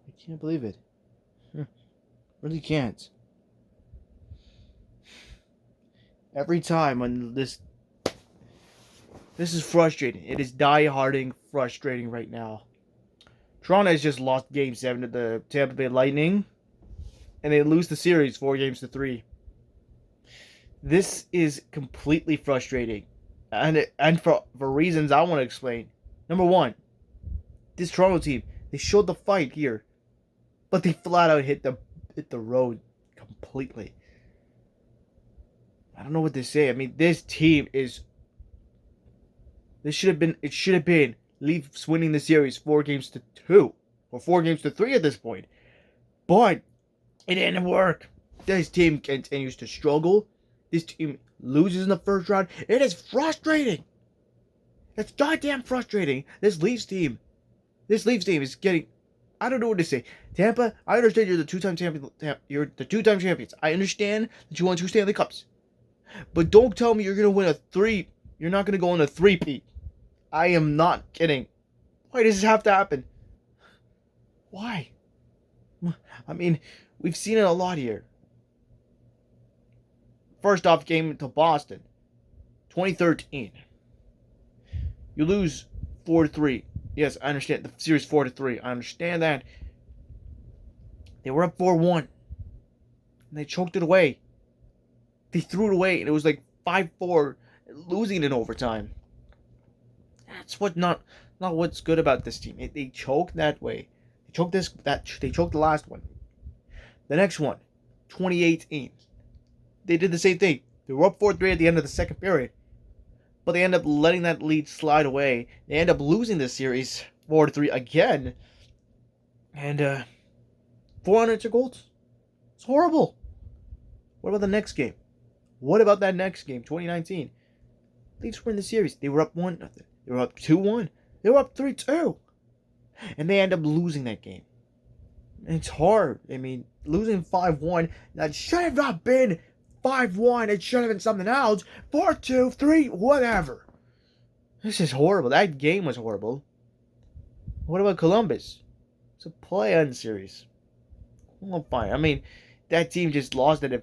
I can't believe it. Really can't. Every time when this is frustrating. It is die-harding frustrating right now. Toronto has just lost Game 7 to the Tampa Bay Lightning, and they lose the series 4 games to 3. This is completely frustrating, and for reasons I want to explain. Number one, this Toronto team, they showed the fight here, but they flat out hit the road completely. I don't know what to say. I mean, this team is. This should have been. It should have been Leafs winning the series 4 games to 2, or 4 games to 3 at this point. But it didn't work. This team continues to struggle. This team loses in the first round. It is frustrating. It's goddamn frustrating. This Leafs team is getting. I don't know what to say. Tampa, I understand you're the two-time champion. You're the two-time champions. I understand that you won 2 Stanley Cups. But don't tell me you're gonna win a 3. You're not gonna go on a 3-peat. I am not kidding. Why does this have to happen? Why? I mean, we've seen it a lot here. First off, game to Boston, 2013. You lose 4-3. Yes, I understand the series 4-3. I understand that. They were up 4-1, and they choked it away. They threw it away, and it was like 5-4, losing in overtime. That's not what's good about this team. They choked that way. They choked They choked the last one. The next one, 2018. They did the same thing. They were up 4-3 at the end of the second period, but they end up letting that lead slide away. They end up losing this series 4-3 again, and 400 goals. It's horrible. What about the next game? What about that next game, 2019? Leafs were in the series. They were up 1-0. They were up 2-1. They were up 3-2. And they end up losing that game. And it's hard. I mean, losing 5-1, that should have not been 5-1. It should have been something else. 4-2, 3, whatever. This is horrible. That game was horrible. What about Columbus? It's a play-in series. Well, fine. I mean, that team just lost it in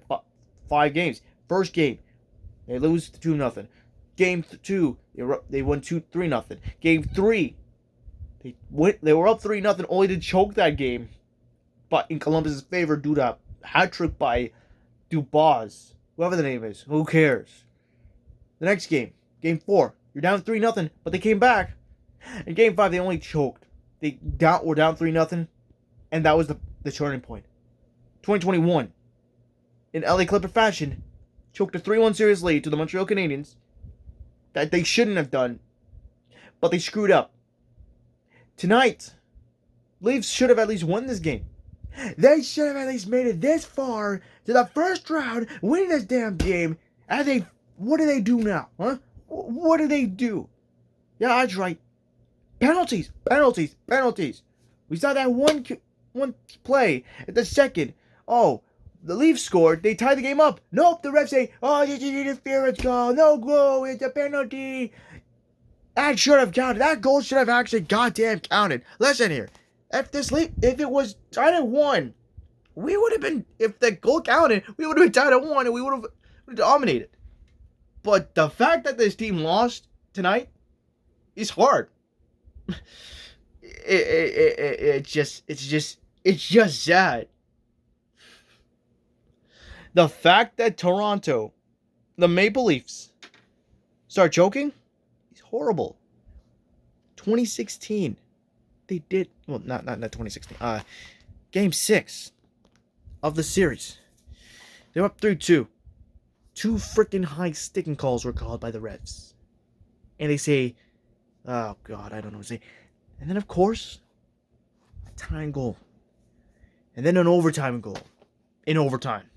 5 games. First game, they lose 2-0. Game 2, they won 3-0. Game 3, they were up 3-0, only to choke that game, but in Columbus's favor due to a hat trick by Dubois, whoever the name is. Who cares? The next game, Game 4, you're down 3-0, but they came back. In Game 5, they only choked. They were down 3-0, and that was the turning point. 2021, in LA Clipper fashion, choked a 3-1 series lead to the Montreal Canadiens that they shouldn't have done, but they screwed up. Tonight, Leafs should have at least won this game. They should have at least made it this far to the first round, winning this damn game. And what do they do now? Huh? What do they do? Yeah, that's right. Penalties. We saw that one play at the second. Oh, the Leafs scored. They tied the game up. Nope, the refs say, oh, this is an interference goal. No goal. It's a penalty. That should have counted. That goal should have actually goddamn counted. Listen here. If it was tied at 1, we would have been, if the goal counted, we would have been tied at 1 and we would have dominated. But the fact that this team lost tonight is hard. It's just sad. The fact that Toronto, the Maple Leafs, start choking is horrible. 2016, they did, well, not 2016. Game 6 of the series, they were up 3-2. 2 freaking high sticking calls were called by the refs, and they say, oh god, I don't know what to say. And then of course, a tying goal, and then an overtime goal in overtime,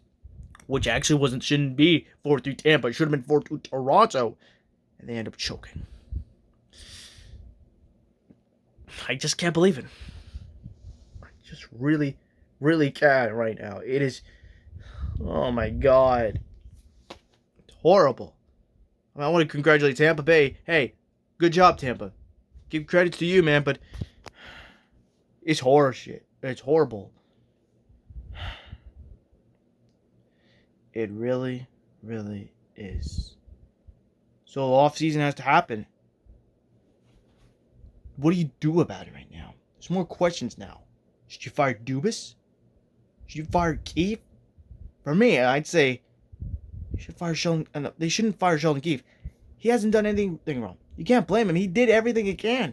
which actually shouldn't be 4-3 Tampa. It should have been 4-2 Toronto. And they end up choking. I just can't believe it. I just really, really can't right now. It is, oh my god. It's horrible. I want to congratulate Tampa Bay. Hey, good job, Tampa. Give credits to you, man, but it's horror shit. It's horrible. It really, really is. So the off season has to happen. What do you do about it right now? There's more questions now. Should you fire Dubas? Should you fire Keefe? For me, I'd say you should fire Sheldon. No, they shouldn't fire Sheldon Keefe. He hasn't done anything wrong. You can't blame him. He did everything he can.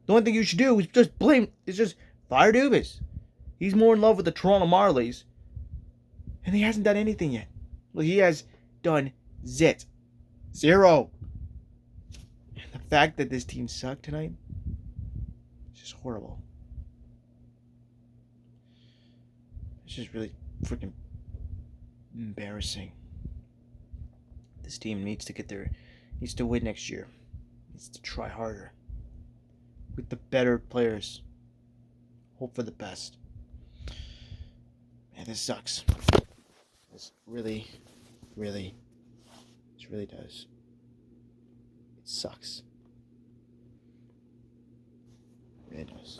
The only thing you should do is just fire Dubas. He's more in love with the Toronto Marlies, and he hasn't done anything yet. Well, he has done zit. Zero. And the fact that this team sucked tonight is just horrible. It's just really freaking embarrassing. This team needs to win next year. Needs to try harder. With the better players. Hope for the best. Man, this sucks. This really does. It sucks. It really does.